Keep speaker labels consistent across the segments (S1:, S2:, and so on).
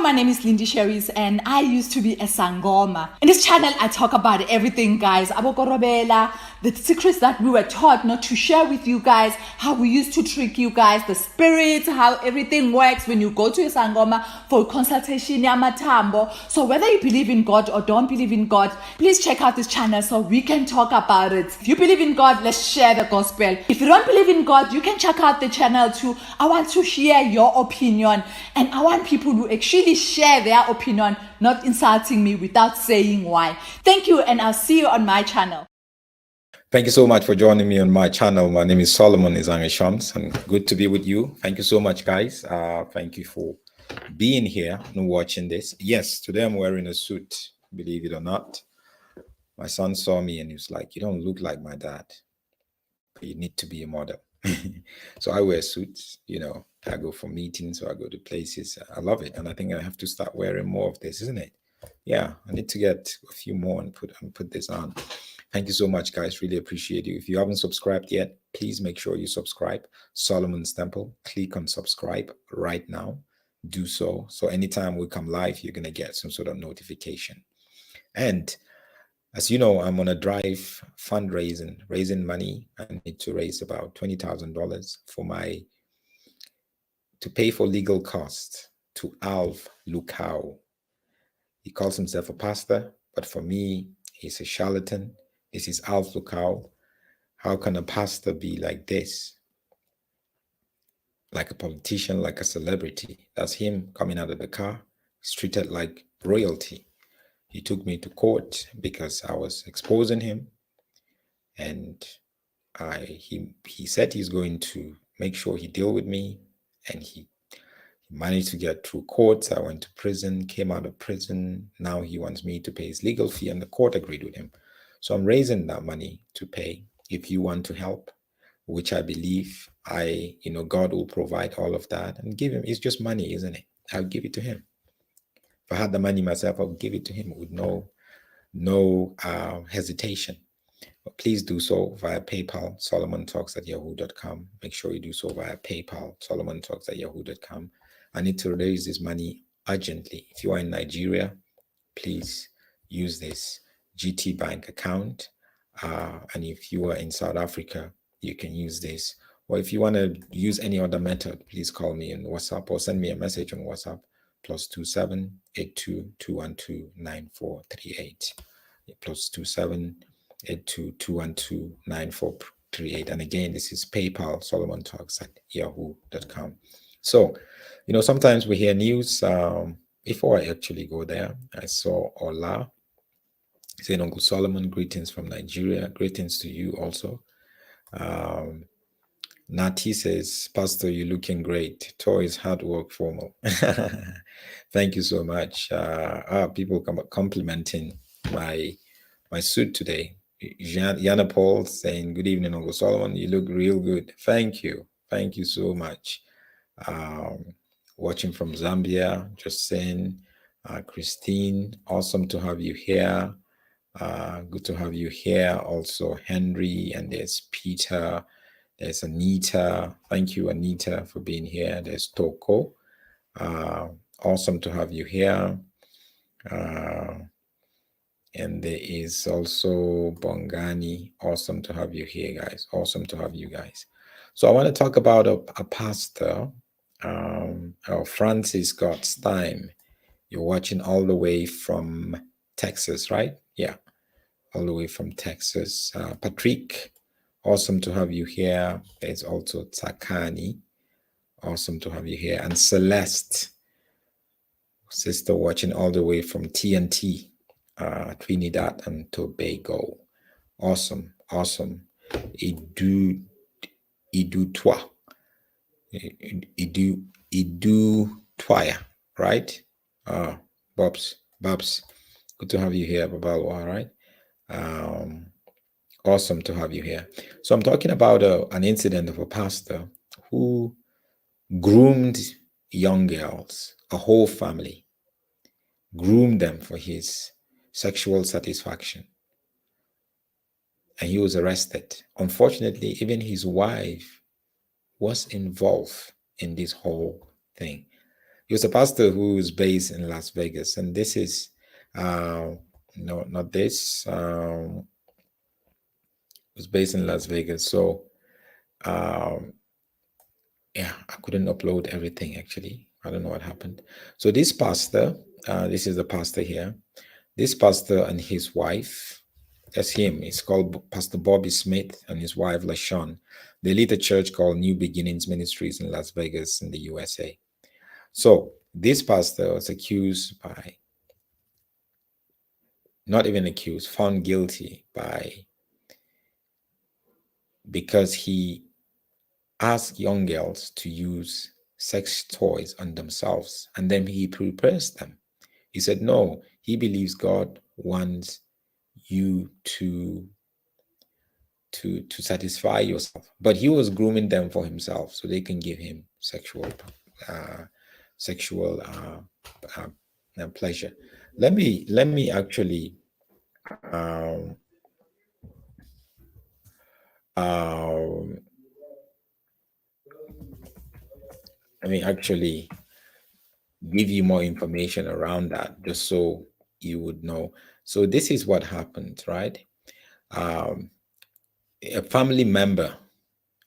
S1: my name is Lindy Sherries and I used to be a Sangoma. In this channel, I talk about everything, guys. Abokorobela, the secrets that we were taught not to share with you guys, how we used to trick you guys, the spirits, how everything works when you go to a Sangoma for consultation, yamatambo. So whether you believe in God or don't believe in God, please check out this channel so we can talk about it. If you believe in God, let's share the gospel. If you don't believe in God, you can check out the channel too. I want to hear your opinion and I want people to actually share their opinion, not insulting me without saying why. Thank you, and I'll see you on my channel.
S2: Thank you so much for joining me on my channel. My name is Solomon Izange Shams, and good to be with you. Thank you so much, guys. Thank you for being here and watching this. Yes, today I'm wearing a suit, believe it or not. My son saw me and he was like, "You don't look like my dad, but you need to be a model." So I wear suits, you know, I go for meetings or I go to places. I love it. And I think I have to start wearing more of this, isn't it? Yeah, I need to get a few more and put this on. Thank you so much, guys. Really appreciate you. If you haven't subscribed yet, please make sure you subscribe. Solomon's Temple. Click on subscribe right now. Do so. So anytime we come live, you're going to get some sort of notification. And as you know, I'm on a drive fundraising, raising money. I need to raise about $20,000 to pay for legal costs to Alv Lukau. He calls himself a pastor, but for me, he's a charlatan. This is Alv Lukau. How can a pastor be like this? Like a politician, like a celebrity. That's him coming out of the car. He's treated like royalty. He took me to court because I was exposing him. And he said he's going to make sure he deal with me. And he managed to get through courts. I went to prison, came out of prison. Now he wants me to pay his legal fee and the court agreed with him. So I'm raising that money to pay. If you want to help, which I believe God will provide all of that and give him. It's just money, isn't it? I'll give it to him. If I had the money myself, I'll give it to him with no hesitation. But please do so via PayPal, solomontalks@yahoo.com. Make sure you do so via PayPal, solomontalks@yahoo.com. I need to raise this money urgently. If you are in Nigeria, please use this GT Bank account. And if you are in South Africa, you can use this. Or if you want to use any other method, please call me on WhatsApp or send me a message on WhatsApp, +27 82 212 9438. +27 82 212 9438. And again, this is PayPal, solomontalks@yahoo.com. So, sometimes we hear news. Before I actually go there, I saw Ola saying, "Uncle Solomon, greetings from Nigeria." Greetings to you also. Nati says, "Pastor, you're looking great. Toys, hard work, formal." Thank you so much. People complimenting my suit today. Yana Paul saying, "Good evening, Uncle Solomon. You look real good." Thank you. Thank you so much. Watching from Zambia, just saying, Christine, awesome to have you here. Good to have you here. Also, Henry, and there's Peter. There's Anita. Thank you, Anita, for being here. There's Toko. Awesome to have you here. And there is also Bongani. Awesome to have you here, guys. Awesome to have you guys. So I want to talk about a pastor, Francis God's Time. You're watching all the way from Texas, right? Yeah, all the way from Texas. Patrick, awesome to have you here. There's also Takani. Awesome to have you here. And Celeste, sister, watching all the way from TNT, Trinidad and Tobago. Awesome. Idu Twaya, right? Babs, good to have you here, Babalwa, right? Awesome to have you here. So I'm talking about an incident of a pastor who groomed young girls, a whole family, groomed them for his sexual satisfaction. And he was arrested. Unfortunately, even his wife was involved in this whole thing. He was a pastor who was based in Las Vegas, and this is no, not this. Was based in Las Vegas, so yeah, I couldn't upload everything actually. I don't know what happened. So this pastor, this is the pastor here. This pastor and his wife, that's him. It's called Pastor Bobby Smith and his wife LaShawn. They lead a church called New Beginnings Ministries in Las Vegas in the USA. So this pastor was accused by, not even accused, found guilty by, because he asked young girls to use sex toys on themselves and then he prepares them. He said, no, he believes God wants you to satisfy yourself, but he was grooming them for himself so they can give him uh, sexual pleasure. Let me actually um, um, let me actually give you more information around that, just so you would know. So this is what happened, right? Um, a family member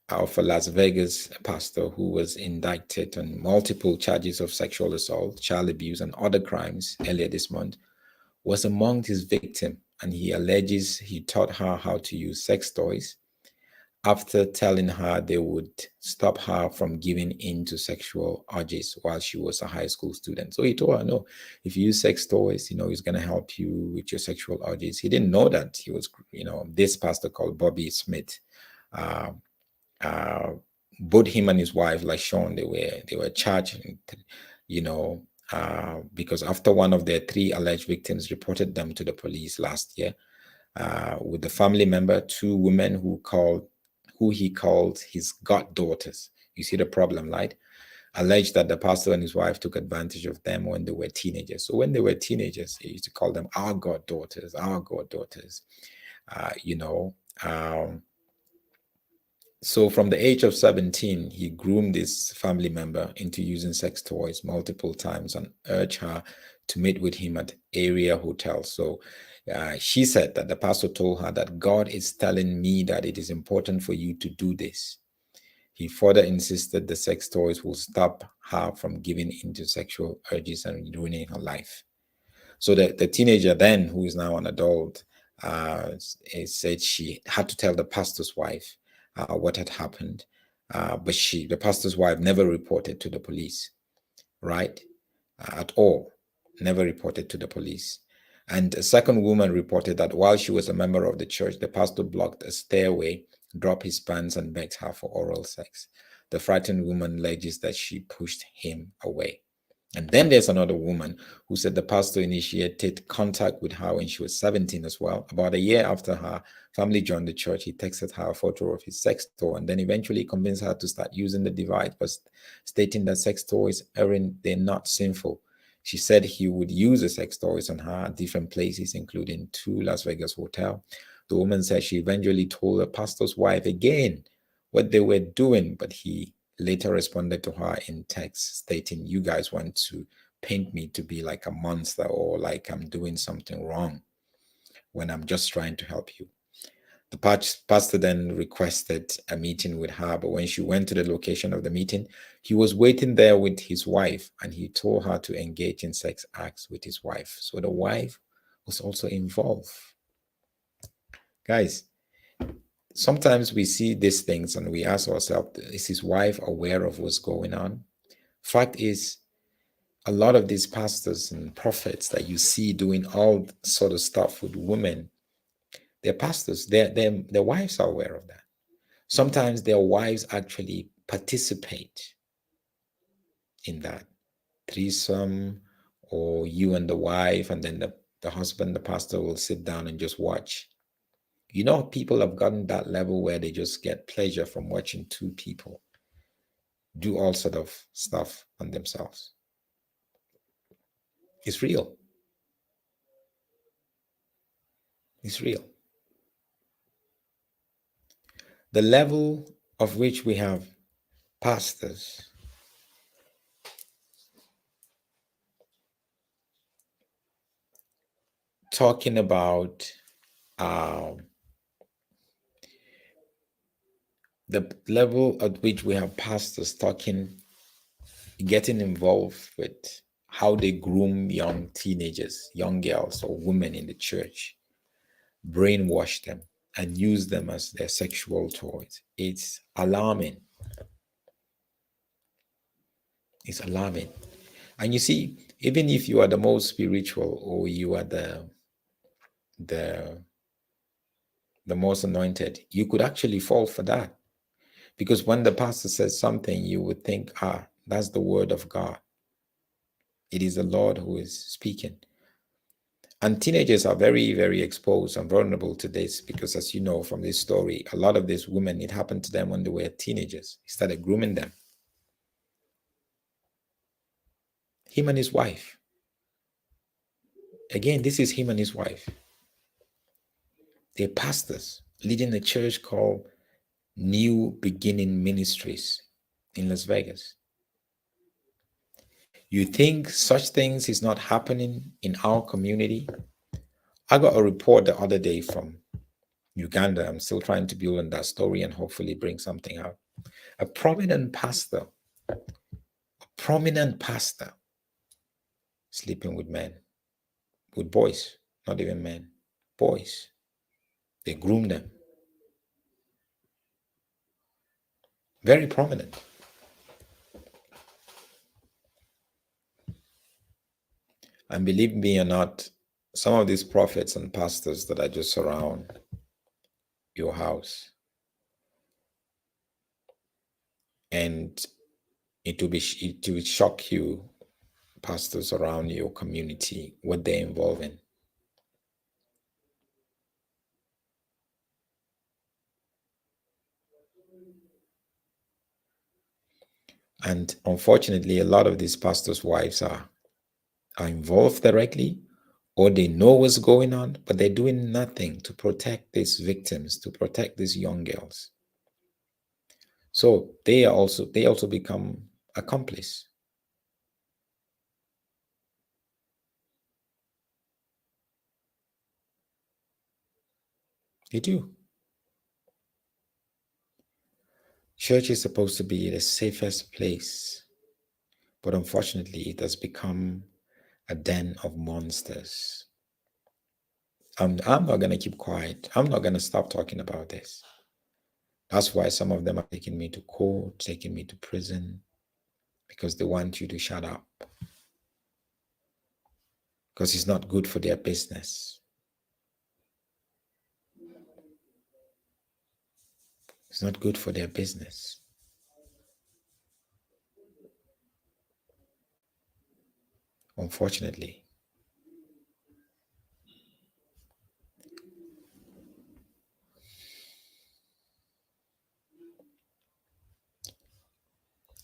S2: of a Las Vegas pastor who was indicted on multiple charges of sexual assault, child abuse, and other crimes earlier this month was among his victims, and he alleges he taught her how to use sex toys after telling her they would stop her from giving in to sexual urges while she was a high school student. So he told her, no, if you use sex toys, it's going to help you with your sexual urges. He didn't know that he was, this pastor called Bobby Smith. Uh, uh, Both him and his wife, like Sean, they were charged, because after one of their three alleged victims reported them to the police last year, with the family member, two women who he called his goddaughters. You see the problem, right? Alleged that the pastor and his wife took advantage of them when they were teenagers. So when they were teenagers, he used to call them our goddaughters, our goddaughters. Uh, you know, um, so from the age of 17, he groomed this family member into using sex toys multiple times and urged her to meet with him at area hotels. So she said that the pastor told her that God is telling me that it is important for you to do this. He further insisted the sex toys will stop her from giving into sexual urges and ruining her life. So the teenager then, who is now an adult, said she had to tell the pastor's wife what had happened, but the pastor's wife, never reported to the police, right? At all, never reported to the police. And a second woman reported that while she was a member of the church, the pastor blocked a stairway, dropped his pants, and begged her for oral sex. The frightened woman alleges that she pushed him away. And then there's another woman who said the pastor initiated contact with her when she was 17 as well. About a year after her family joined the church, he texted her a photo of his sex toy and then eventually convinced her to start using the device, but stating that sex toys they're not sinful. She said he would use the sex toys on her at different places, including two Las Vegas hotels. The woman said she eventually told the pastor's wife again what they were doing, but he later responded to her in text stating, you guys want to paint me to be like a monster or like I'm doing something wrong when I'm just trying to help you. The pastor then requested a meeting with her, but when she went to the location of the meeting, he was waiting there with his wife and he told her to engage in sex acts with his wife. So the wife was also involved. Guys, sometimes we see these things and we ask ourselves, is his wife aware of what's going on? Fact is, a lot of these pastors and prophets that you see doing all sort of stuff with women, they're pastors, their wives are aware of that. Sometimes their wives actually participate in that threesome, or you and the wife, and then the husband, the pastor, will sit down and just watch. People have gotten that level where they just get pleasure from watching two people do all sort of stuff on themselves. It's real. It's real. The level of which we have pastors talking about the level at which we have pastors getting involved with how they groom young teenagers, young girls, or women in the church, brainwash them, and use them as their sexual toys. It's alarming. It's alarming. And you see, even if you are the most spiritual or you are the most anointed, you could actually fall for that. Because when the pastor says something, you would think, that's the word of God. It is the Lord who is speaking. And teenagers are very, very exposed and vulnerable to this because, as you know from this story, a lot of these women, it happened to them when they were teenagers. He started grooming them. Him and his wife. Again, this is him and his wife. They're pastors leading a church called New Beginning Ministries in Las Vegas. You think such things is not happening in our community? I got a report the other day from Uganda. I'm still trying to build on that story and hopefully bring something out. A prominent pastor sleeping with men, with boys, not even men, boys. They groom them. Very prominent. And believe me or not, some of these prophets and pastors that are just around your house, and it will shock you, pastors around your community, what they're involved in. And unfortunately, a lot of these pastors' wives are involved directly, or they know what's going on, but they're doing nothing to protect these victims, to protect these young girls. So they also become accomplice. They do. Church is supposed to be the safest place, but unfortunately, it has become a den of monsters. I'm not going to keep quiet. I'm not going to stop talking about this. That's why some of them are taking me to court, taking me to prison, because they want you to shut up. Because it's not good for their business. It's not good for their business. Unfortunately.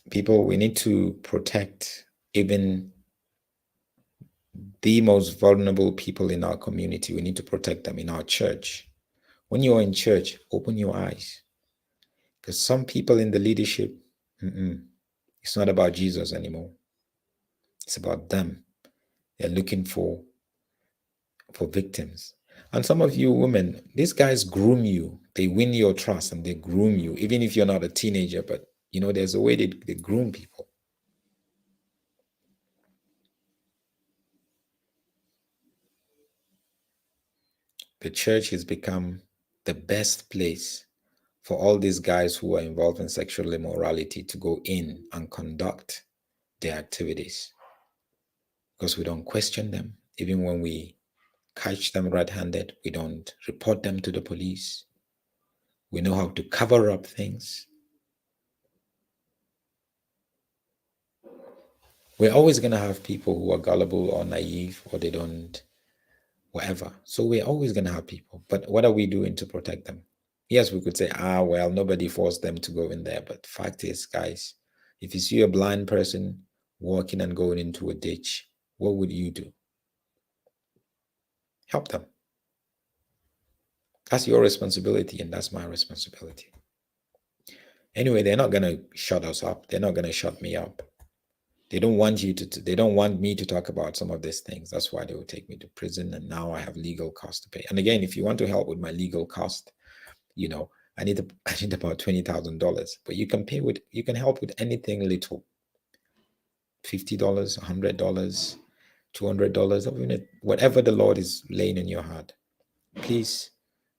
S2: People, we need to protect even the most vulnerable people in our community. We need to protect them in our church. When you're in church, open your eyes. Because some people in the leadership, it's not about Jesus anymore. It's about them. They're looking for victims. And some of you women, these guys groom you. They win your trust and they groom you, even if you're not a teenager. But, there's a way they groom people. The church has become the best place for all these guys who are involved in sexual immorality to go in and conduct their activities. Because we don't question them. Even when we catch them red-handed, we don't report them to the police. We know how to cover up things. We're always going to have people who are gullible or naive or they don't, whatever. So we're always going to have people. But what are we doing to protect them? Yes, we could say, well, nobody forced them to go in there. But fact is, guys, if you see a blind person walking and going into a ditch, what would you do? Help them. That's your responsibility and that's my responsibility. Anyway, they're not going to shut us up. They're not going to shut me up. They don't want you to, they don't want me to talk about some of these things. That's why they will take me to prison. And now I have legal costs to pay. And again, if you want to help with my legal cost, you know, I need about $20,000, but you can help with anything little, $50, $100, $200, whatever the Lord is laying in your heart. Please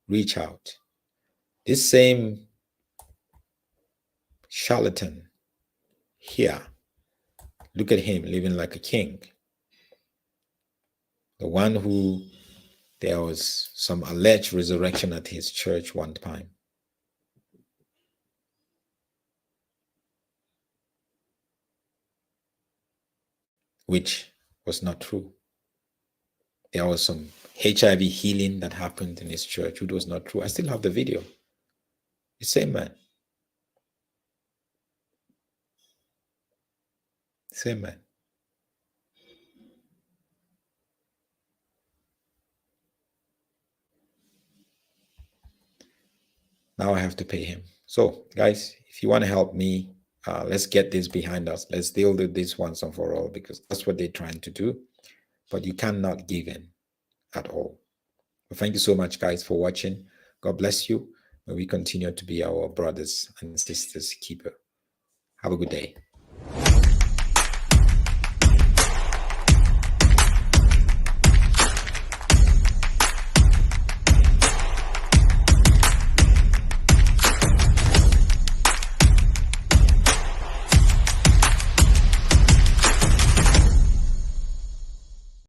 S2: reach out. This same charlatan here, look at him living like a king. The one who there was some alleged resurrection at his church one time. Which was not true. There was some HIV healing that happened in his church, which was not true. I still have the video. The same man. Same man. Now I have to pay him. So, guys, if you want to help me, let's get this behind us. Let's deal with this once and for all, because that's what they're trying to do. But you cannot give in at all. But thank you so much, guys, for watching. God bless you. May we continue to be our brothers and sisters keeper. Have a good day.